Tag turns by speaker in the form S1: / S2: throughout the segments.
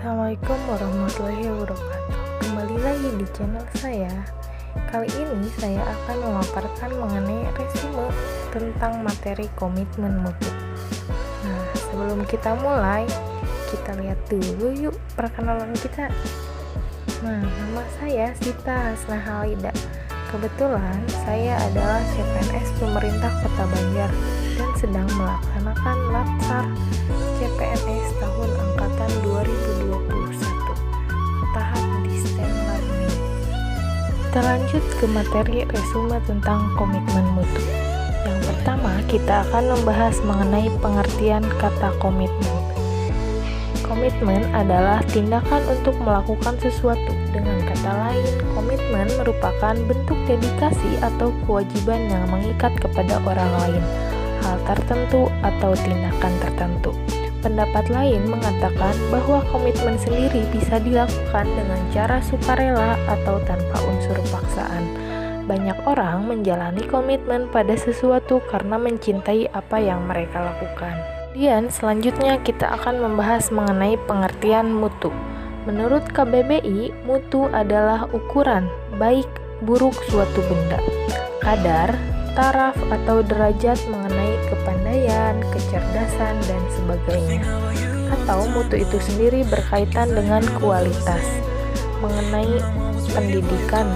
S1: Assalamualaikum warahmatullahi wabarakatuh. Kembali lagi di channel saya. Kali ini saya akan memaparkan mengenai resume tentang materi komitmen mutu. Nah, sebelum kita mulai, kita lihat dulu yuk perkenalan kita. Nah, nama saya Sita Hasna Halida. Kebetulan saya adalah CPNS pemerintah Kota Banjar dan sedang melaksanakan latsar CPNS tahun angkatan 2021 tahap distance learning. Kita lanjut ke materi resume tentang komitmen mutu. Yang pertama, kita akan membahas mengenai pengertian kata komitmen. Komitmen adalah tindakan untuk melakukan sesuatu. Dengan kata lain, komitmen merupakan bentuk dedikasi atau kewajiban yang mengikat kepada orang lain, hal tertentu atau tindakan tertentu. Pendapat lain mengatakan bahwa komitmen sendiri bisa dilakukan dengan cara sukarela atau tanpa unsur paksaan. Banyak orang menjalani komitmen pada sesuatu karena mencintai apa yang mereka lakukan. Kemudian selanjutnya kita akan membahas mengenai pengertian mutu. Menurut KBBI, mutu adalah ukuran baik buruk suatu benda, kadar, taraf atau derajat mengenai kepandaian, kecerdasan, dan sebagainya. Atau mutu itu sendiri berkaitan dengan kualitas, mengenai pendidikan.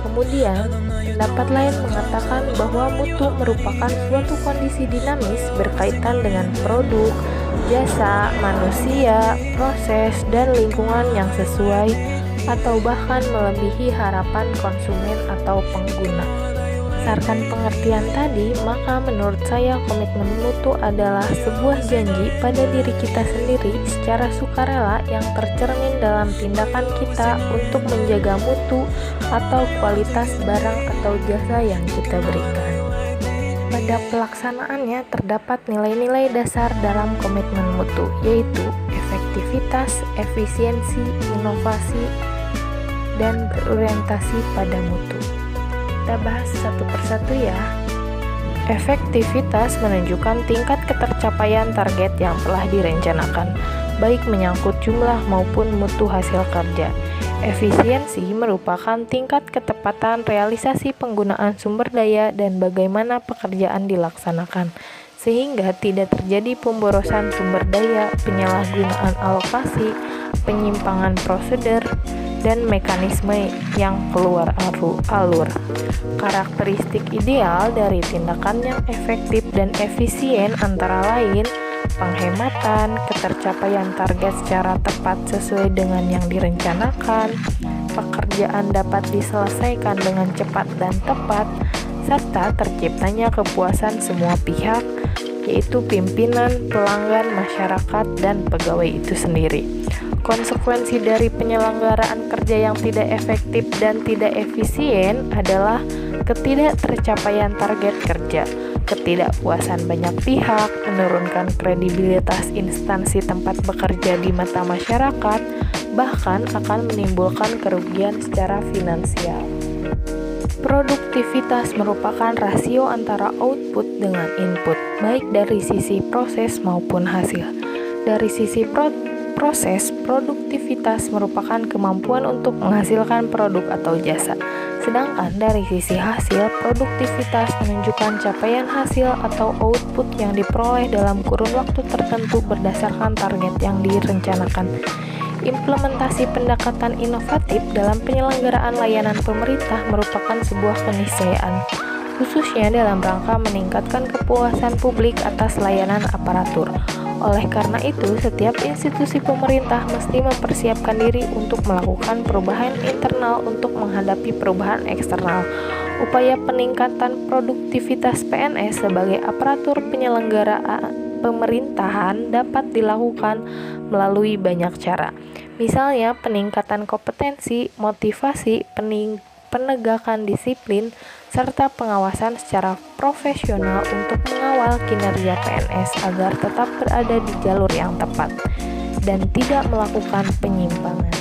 S1: Kemudian, pendapat lain mengatakan bahwa mutu merupakan suatu kondisi dinamis berkaitan dengan produk, jasa, manusia, proses, dan lingkungan yang sesuai atau bahkan melebihi harapan konsumen atau pengguna. Berdasarkan pengertian tadi, maka menurut saya komitmen mutu adalah sebuah janji pada diri kita sendiri secara sukarela yang tercermin dalam tindakan kita untuk menjaga mutu atau kualitas barang atau jasa yang kita berikan. Pada pelaksanaannya terdapat nilai-nilai dasar dalam komitmen mutu, yaitu efektivitas, efisiensi, inovasi, dan berorientasi pada mutu. Kita bahas satu persatu ya. Efektivitas menunjukkan tingkat ketercapaian target yang telah direncanakan, baik menyangkut jumlah maupun mutu hasil kerja. Efisiensi merupakan tingkat ketepatan realisasi penggunaan sumber daya dan bagaimana pekerjaan dilaksanakan, sehingga tidak terjadi pemborosan sumber daya, penyalahgunaan alokasi, penyimpangan prosedur, dan mekanisme yang keluar alur. Karakteristik ideal dari tindakan yang efektif dan efisien antara lain penghematan, ketercapaian target secara tepat sesuai dengan yang direncanakan, pekerjaan dapat diselesaikan dengan cepat dan tepat, serta terciptanya kepuasan semua pihak, yaitu pimpinan, pelanggan, masyarakat, dan pegawai itu sendiri. Konsekuensi dari penyelenggaraan kerja yang tidak efektif dan tidak efisien adalah ketidaktercapaian target kerja, ketidakpuasan banyak pihak, menurunkan kredibilitas instansi tempat bekerja di mata masyarakat, bahkan akan menimbulkan kerugian secara finansial. Produktivitas merupakan rasio antara output dengan input, baik dari sisi proses maupun hasil. Dari sisi proses, produktivitas merupakan kemampuan untuk menghasilkan produk atau jasa. Sedangkan dari sisi hasil, produktivitas menunjukkan capaian hasil atau output yang diperoleh dalam kurun waktu tertentu berdasarkan target yang direncanakan. Implementasi pendekatan inovatif dalam penyelenggaraan layanan pemerintah merupakan sebuah keniscayaan, khususnya dalam rangka meningkatkan kepuasan publik atas layanan aparatur. Oleh karena itu, setiap institusi pemerintah mesti mempersiapkan diri untuk melakukan perubahan internal untuk menghadapi perubahan eksternal. Upaya peningkatan produktivitas PNS sebagai aparatur penyelenggaraan pemerintahan dapat dilakukan melalui banyak cara. Misalnya, peningkatan kompetensi, motivasi, penegakan disiplin, serta pengawasan secara profesional untuk mengawal kinerja PNS agar tetap berada di jalur yang tepat dan tidak melakukan penyimpangan.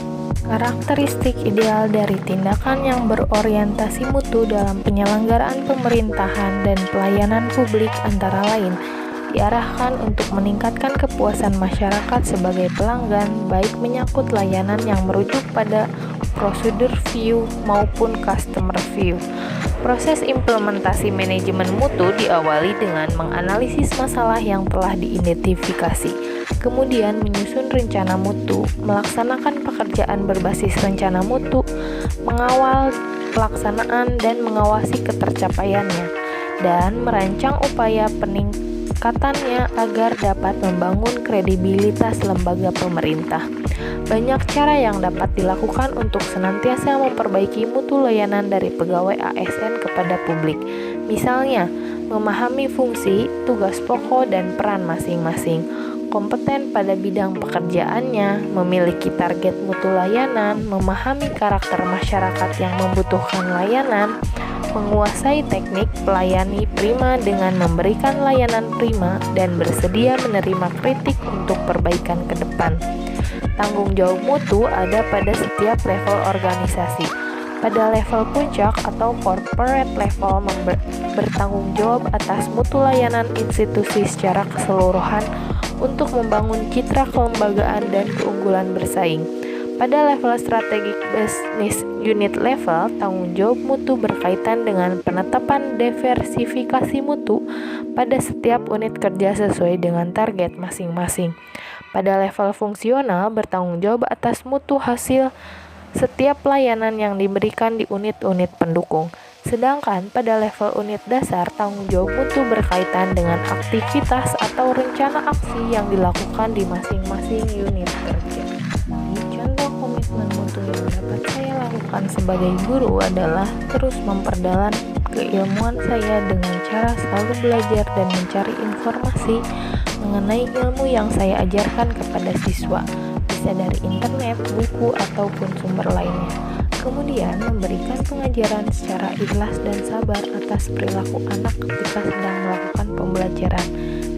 S1: Karakteristik ideal dari tindakan yang berorientasi mutu dalam penyelenggaraan pemerintahan dan pelayanan publik antara lain diarahkan untuk meningkatkan kepuasan masyarakat sebagai pelanggan, baik menyangkut layanan yang merujuk pada prosedur view maupun customer view. Proses implementasi manajemen mutu diawali dengan menganalisis masalah yang telah diidentifikasi, kemudian menyusun rencana mutu, melaksanakan pekerjaan berbasis rencana mutu, mengawal pelaksanaan dan mengawasi ketercapaiannya, dan merancang upaya peningkatannya agar dapat membangun kredibilitas lembaga pemerintah. Banyak cara yang dapat dilakukan untuk senantiasa memperbaiki mutu layanan dari pegawai ASN kepada publik. Misalnya, memahami fungsi, tugas pokok, dan peran masing-masing, kompeten pada bidang pekerjaannya, memiliki target mutu layanan, memahami karakter masyarakat yang membutuhkan layanan, menguasai teknik pelayani prima dengan memberikan layanan prima, dan bersedia menerima kritik untuk perbaikan ke depan. Tanggung jawab mutu ada pada setiap level organisasi. Pada level puncak atau corporate level bertanggung jawab atas mutu layanan institusi secara keseluruhan untuk membangun citra kelembagaan dan keunggulan bersaing. Pada level strategic business unit level, tanggung jawab mutu berkaitan dengan penetapan diversifikasi mutu pada setiap unit kerja sesuai dengan target masing-masing. Pada level fungsional, bertanggung jawab atas mutu hasil setiap layanan yang diberikan di unit-unit pendukung. Sedangkan pada level unit dasar, tanggung jawab mutu berkaitan dengan aktivitas atau rencana aksi yang dilakukan di masing-masing unit kerja. Contoh komitmen mutu yang dapat saya lakukan sebagai guru adalah terus memperdalam keilmuan saya dengan cara selalu belajar dan mencari informasi mengenai ilmu yang saya ajarkan kepada siswa, bisa dari internet, buku, ataupun sumber lainnya. Kemudian memberikan pengajaran secara ikhlas dan sabar atas perilaku anak ketika sedang melakukan pembelajaran.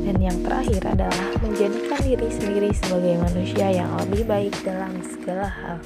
S1: Dan yang terakhir adalah menjadikan diri sendiri sebagai manusia yang lebih baik dalam segala hal.